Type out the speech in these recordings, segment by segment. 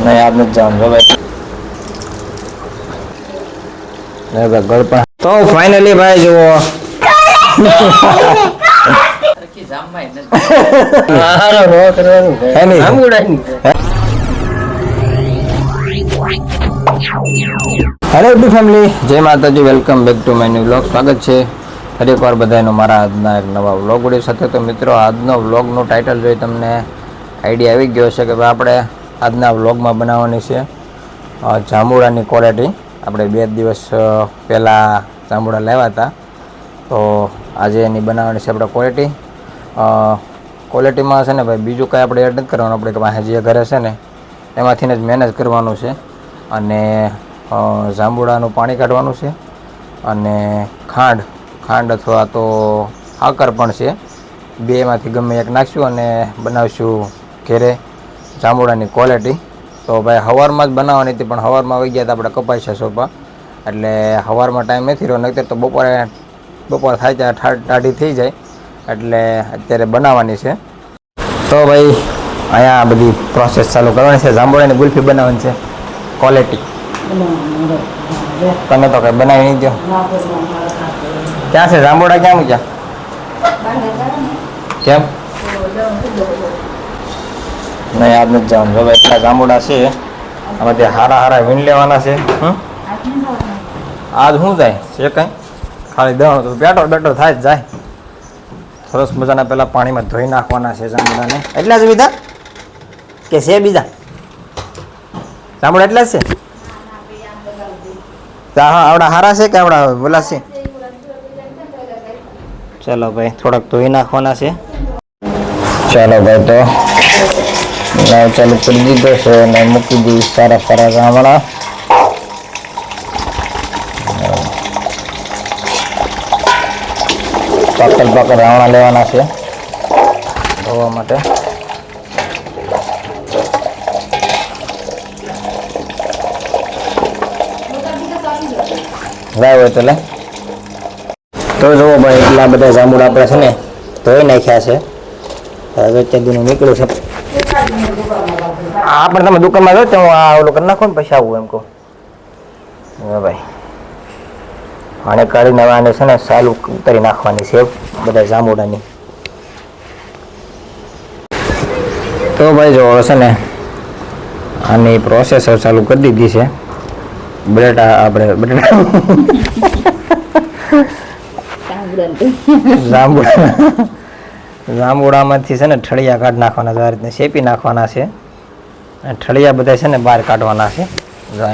નહીં આજ નથી જવાનું જો ભાઈ. ગળ પણ તો ફાઇનલી ભાઈ જુઓ હેલો યુટ્યુબ ફેમિલી, જય માતાજી, welcome back to my new vlog. સ્વાગત છે ફરી એકવાર બધાનો મારા આજના એક નવા વ્લોગ વિડીયો સાથે. તો મિત્રો, આજનો વ્લોગનું ટાઇટલ જોઈ તમને આઈડિયા આવી ગયો છે કે ભાઈ આપણે આજના વ્લોગમાં બનાવવાની છે જાંબુડાની ક્વોલિટી. આપણે 2 દિવસ પહેલાં જાંબુડા લાવ્યા હતા, તો આજે એની બનાવવાની છે આપણે ક્વોલિટી. ક્વોલિટીમાં છે ને ભાઈ બીજું કાંઈ આપણે એડ નથી કરવાનું. આપણે પાસે જે ઘરે છે ને એમાંથીને જ મેનેજ કરવાનું છે. અને જાંબુડાનું પાણી કાઢવાનું છે અને ખાંડ અથવા તો સાકર પણ છે. બેમાંથી ગમે એક નાખીશું અને બનાવીશું ઘેરે જાંબુડાની ક્વોલિટી. તો ભાઈ સવારમાં જ બનાવવાની હતી, પણ સવારમાં આવી ગયા હતા આપણે કપાસ્યા સોપા, એટલે સવારમાં ટાઈમ નથી રહ્યો. નહીંતર તો બપોર થાય ત્યારે ટાઢી થઈ જાય, એટલે અત્યારે બનાવવાની છે. તો ભાઈ અહીંયા બધી પ્રોસેસ ચાલુ કરવાની છે. જાંબુડાની ગુલ્ફી બનાવવાની છે ક્વોલિટી. તમે તો કંઈ બનાવી નહીં દો. ક્યાં છે જાંબુડા, ક્યાં મૂક્યા? કેમ નહીં આજ નથી જવાનું જો ભાઈ. એટલા જાંબુડા છે, આમાંથી હારા વીણ લેવાના છે. આજ શું થાય છે કંઈ ખાલી દવાનું તો બેટર થાય જ જાય. સરસ મજાના પહેલાં પાણીમાં ધોઈ નાખવાના છે જાંબુડાને. એટલા જ બીજા કે છે બીજા જાંબુડા? એટલા જ છે? હા, આવડા હારા છે કે આવડા બોલા છે? ચાલો ભાઈ, થોડાક ધોઈ નાખવાના છે. ચાલો ભાઈ, તો નાવ ચાલુ કરી દીધો છે અને મૂકી દઈએ સારા જાંબુડા. પાકલ રાવણા લેવાના છે ધોવા માટે. લાવ હોય તો લે. તો જુઓ ભાઈ, એટલા બધા જાંબુડા આપણે છે ને ધોઈ નાખ્યા છે. હવે અત્યારનું નીકળ્યું છે. આ પણ તમે દુકાનમાં જાઓ તો હું આ ઓલું કરી નાખો ને પછી આવું એમ કહું. હવે ભાઈ આને કાઢીને હવે આને છે ને સાલું ઉતારી નાખવાની છે બધા જાંબુડાની. તો ભાઈ જો છે ને આની પ્રોસેસ ચાલુ કરી દીધી છે. જાંબુડામાંથી છે ને ઠળિયા કાઢી નાખવાના, આ રીતને શેપી નાખવાના છે. ઠળિયા બધા છે ને બહાર કાઢવાના છે.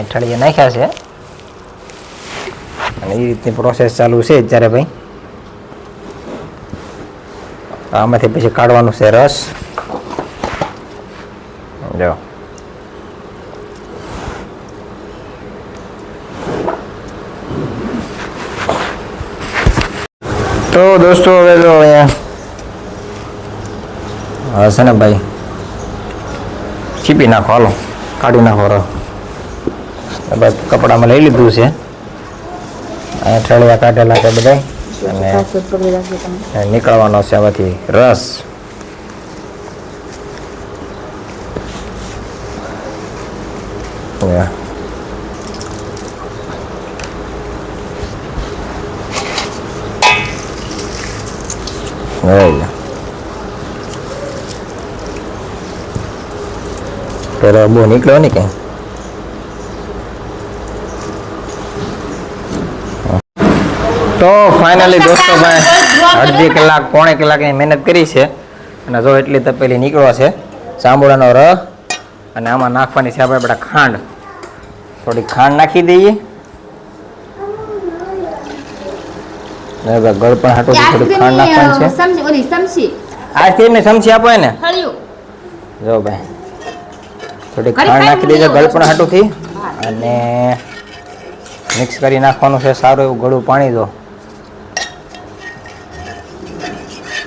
ઠળિયા નાખ્યા છે અને એ રીતની પ્રોસેસ ચાલુ છે અત્યારે ભાઈ. આમાંથી પછી કાઢવાનું છે રસ. જો તો દોસ્તો, હવે જો અહીંયા છે ને ભાઈ ચીપી નાખો, હાલો કાઢી નાખો રસ. કપડામાં લઈ લીધું છે. અહીંયા ઠળિયા કાઢેલા છે બધા અને નીકળવાનો છે આમાંથી રસ. પેલો બહુ નીકળ્યો ને કે તો ફાઇનલી દોસ્તો ભાઈ અડધી કલાક પોણે કલાકની મહેનત કરી છે અને જો એટલી તપેલી નીકળ્યો છે જાંબુડાનો રસ. અને આમાં નાખવાની છે આપણે ખાંડ. થોડી ખાંડ નાખી દઈએ. ગળ પણ હાટો થોડી ખાંડ નાખવાની છે. આજથી એમને સમસી આપો ને. જો ભાઈ થોડી ખાંડ નાખી દેજો ગળ પણ હાટુંથી અને મિક્સ કરી નાખવાનું છે સારું એવું ગળું પાણી. દો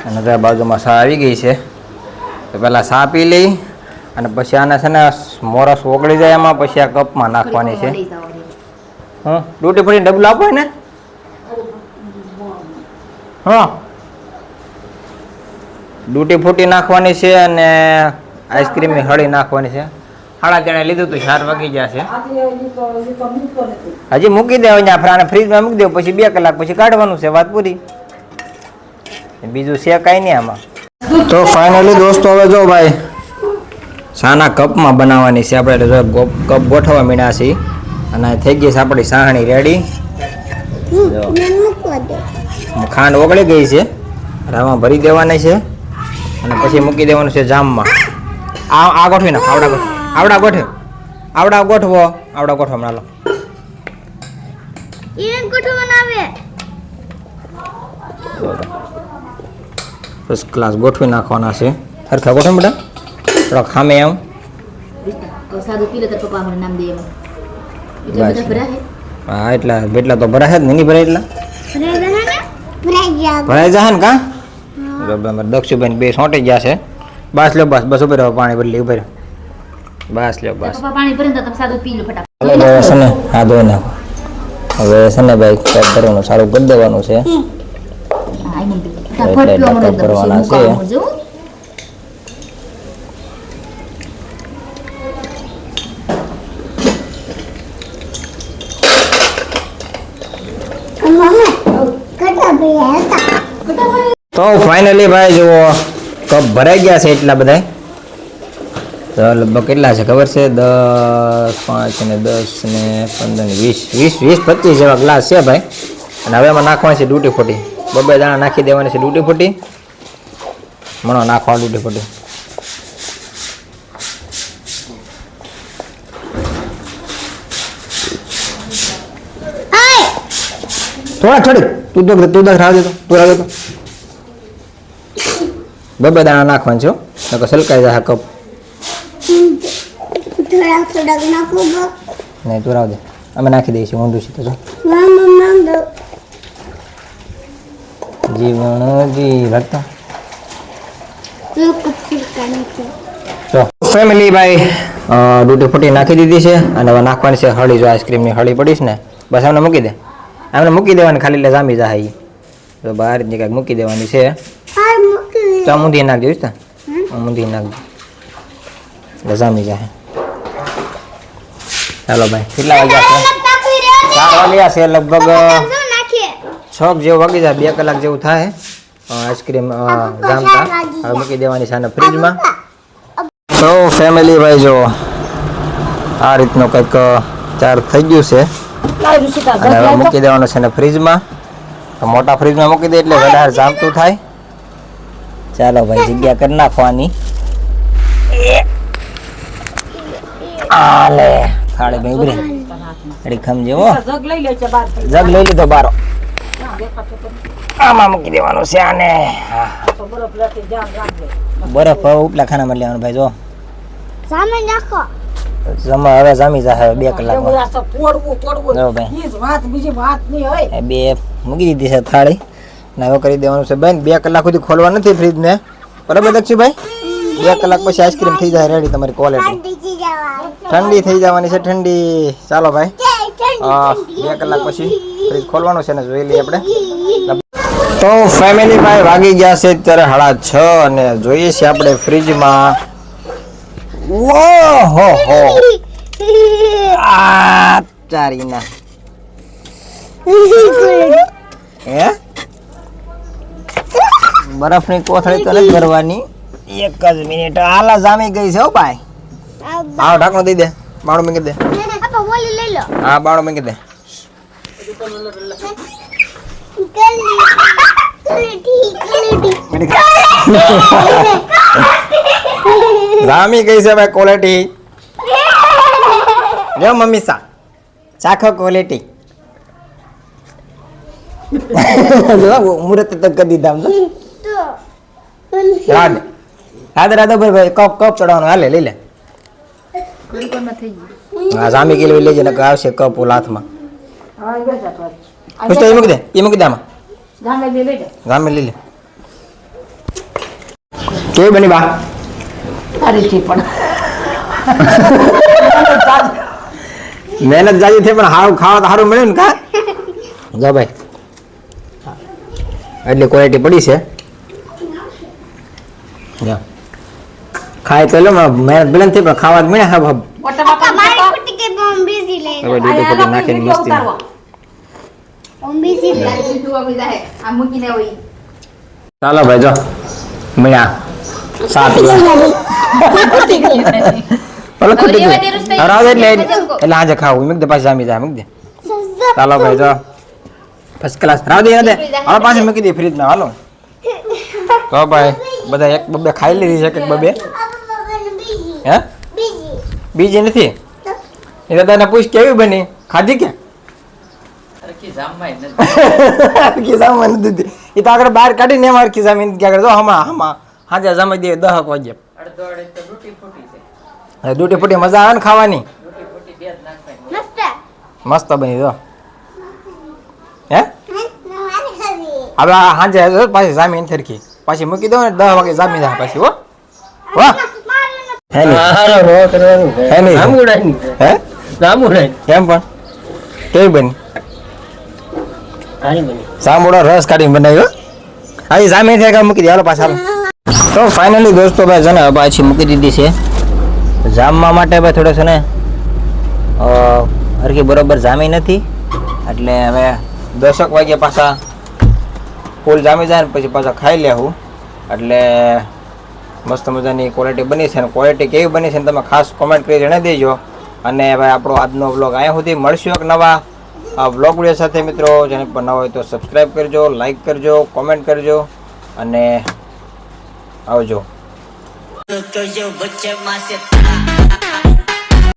અને ત્યાં બાજુમાં સા આવી ગઈ છે, તો પહેલાં સા પી લઈ અને પછી આને છે ને મોરસ ઓગળી જાય એમાં પછી આ કપમાં નાખવાની છે. ડૂટી ફરી ડબલું આપો ને. હા, ડૂટી ફૂટી નાખવાની છે અને આઈસ્ક્રીમની હળી નાખવાની છે. 3:30 લીધું હતું, 4 વાગી ગયા છે. હજી મૂકી દેવું અહીંયા ફ્રીજમાં મૂકી દેવું, પછી 2 કલાક પછી કાઢવાનું છે, વાત પૂરી. બીજું છે કાંઈ નહીં આમાં. તો ફાઇનલી દોસ્તો હવે જો ભાઈ સાના કપમાં બનાવવાની છે આપણે. જો કપ ગોઠવવા મીડ્યા છીએ અને થઈ ગઈ છે આપણી સાહણી રેડી. ખાંડ ઓગળી ગઈ છે, આમાં ભરી દેવાની છે અને પછી મૂકી દેવાનું છે જામમાં. આ ગોઠવી નાખ, આવડા ગોઠવો હમણાં લો. ફર્સ્ટ ક્લાસ ગોઠવી નાખવાના છે. સરખા ગોઠવ બેટા, થોડા ખામે આવ. હા એટલા તો ભરાય જ નહીં ભરાય એટલા ભરાઈ જાય ને કા. દક્ષુભાઈ 2 સોંટી ગયા છે. બસ લ્યો બસ ઉપર પાણી બદલી ઉપર બસ લ્યો બસ. હા ધોઈ નાખો. હવે છે ને ભાઈ પેક કરવાનું સારું કરી દેવાનું છે. ભરવાના છે. તો ફાઇનલી ભાઈ જુઓ કપ ભરાઈ ગયા છે એટલા બધા. તો લગભગ કેટલા છે ખબર છે? 10, 5 ને 10 ને 15 ને 20, 25 જેવા ગ્લાસ છે ભાઈ. અને હવે એમાં નાખવાની છે ડૂટી ફૂટી. 2 દાણા નાખી દેવાની છે ડૂટી ફૂટી. મણો નાખવા ડૂટી ફૂટી. થોડી તું રાહ દેતો. 2 દાણા નાખવાનું છે, નકર સલકાઈ જાય કપ. નહીં તું રાહ દે, અમે નાખી દઈશું ઊંધું છે તો જો. જીવણજી લગતા તો ફેમિલી ભાઈ ડૂટી ફૂટી નાખી દીધી છે અને હવે નાખવાની છે હળી. જો આઈસ્ક્રીમની હળી પડીશ ને બસ એમને મૂકી દે. એમને મૂકી દેવાની ખાલી એટલે જામી જાય. તો બહાર જ કંઈક મૂકી દેવાની છે. ચા મૂંધી નાખજો ને, મૂંધી નાખજો એટલે જામી જાય. ચાલો ભાઈ કેટલા વાગ્યા છે? 4 વાગ્યા છે લગભગ. 6 જેવું વાગી જાય, 2 કલાક જેવું થાય આઈસ્ક્રીમ જામતા. હવે મૂકી દેવાની છે આને ફ્રીજમાં. તો ફેમિલી ભાઈ જો આ રીતનું કંઈક ચાર થઈ ગયું છે અને હવે મૂકી દેવાનું છે ને ફ્રીજમાં. મોટા ફ્રીજમાં મૂકી દે એટલે વધારે જામતું થાય. ચાલો ભાઈ જગ્યા કરી નાખવાની. આલે થાળી ભાઈ ઉભરી એડી ખમજે હો. જગ લઈ લીધો બારો. આમાં મૂકી દેવાનું છે આને. બરફ ઉપલા ખાનામાં લેવાનું ભાઈ. જો સામે નાખો. હવે જામી જાય 2 કલાકમાં. જો ભાઈ 2 મૂકી દીધી છે થાળી ને હવે કરી દેવાનું છે બેન. 2 કલાક સુધી ખોલવા નથી ફ્રીજ ને, બરાબર દક્ષુભાઈ? 2 કલાક પછી આઈસ્ક્રીમ થઈ જાય રેડી તમારી ક્વોલિટી. ઠંડી થઈ જવાની છે ઠંડી. ચાલો ભાઈ 2 કલાક પછી ફ્રીજ ખોલવાનું છે ને જોઈ લઈએ આપણે. તો ફેમિલી ભાઈ વાગી ગયા છે અત્યારે 6:30 અને જોઈએ છે આપણે ફ્રીજમાં. ઓહો હો આ ચારીના હે બરફની કોથળી તો નથી ભરવાની. 1 જ મિનિટ. હાલા જામી ગઈ છે હો ભાઈ. આવ ઢાંકણું દઈ દે, બાણું મૂકી દે. હા બાણું મૂકી દે. જામી ગઈ છે ભાઈ ક્વોલિટી. જો મમ્મી ચાખો ક્વોલિટી. મુહૂર્ત તક કરી દીધા. રાધે ભાઈ કપ ચડાવવાનો. હાલે લઈ લે. હા જામી ગયેલી લેજે ને આવશે કપ ઓલા હાથમાં. એ મૂકી દે, એ મૂકી દે આમાં. જામે લઈ લે. કેવી બની બા? મહેનત જાજી થઈ પણ હારું ખાવા તો સારું મળ્યું ને કા? જો ભાઈ એટલી ક્વોલિટી પડી છે. ખાય તો લો મહેનત બિલન થી પણ ખાવા જ મળે હા બાપ ઓટા બાપા મારી કુટી કે બોમ બીજી લે હવે દૂધ પકડી નાખીને મસ્તી બોમ બીજી લે તું આવી જાય આ મૂકીને હોય ચાલો ભાઈ જો મળ્યા 7 ઓલો ખુટી ગયું રાવ એટલે આજે ખાવું મૂક દે પાછી જામી જાય મૂક દે ચાલો ભાઈ જો ફર્સ્ટ ક્લાસ રાવ દે હાલો પાછી મૂકી દે ફ્રીજ માં હાલો તો ભાઈ બધા એક બબે ખાઈ લીધી છે એક બબે હે બીજી નથી એ દાદાને પૂછ કેવી બની ખાધી કે હરખી જામમાં નથી એ તો આગળ બહાર કાઢીને એમ હરખી જામીન ક્યાં કરે જો હમણાં હાજે જામી દે 10 વાગે દૂટી ફૂટી મજા આવે ને ખાવાની મસ્ત મસ્ત બની જો હે હવે હાજે પાછી જામીન થરખી પાછી મૂકી દો ને 10 વાગે જામી જાય પાછી હો વાહ હે નહીં હે કેમ પણ કેવી બની સાંભળો રસ કાઢીને બનાવ્યો હા જામી થાય મૂકી દે હાલો પાછા તો ફાઇનલી દોસ્તો ભાઈ છે ને પાછી મૂકી દીધી છે જામવા માટે ભાઈ થોડો છે ને હરખી બરોબર જામી નથી એટલે હવે 10 વાગે પાછા ફૂલ જામી જાય ને પછી પાછા ખાઈ લેવું એટલે મસ્ત મજાની ક્વોલિટી બની છે અને ક્વોલિટી કેવી બની છે ને તમે ખાસ કોમેન્ટ કરી જણાવી દેજો અને ભાઈ આપણો આજનો વ્લોગ અહીંયા સુધી મળશું એક નવા વ્લોગ વિડીયો સાથે મિત્રો જેને પણ ન હોય તો સબસ્ક્રાઈબ કરજો લાઈક કરજો કોમેન્ટ કરજો અને આવજો તો જો બચ્ચે માં से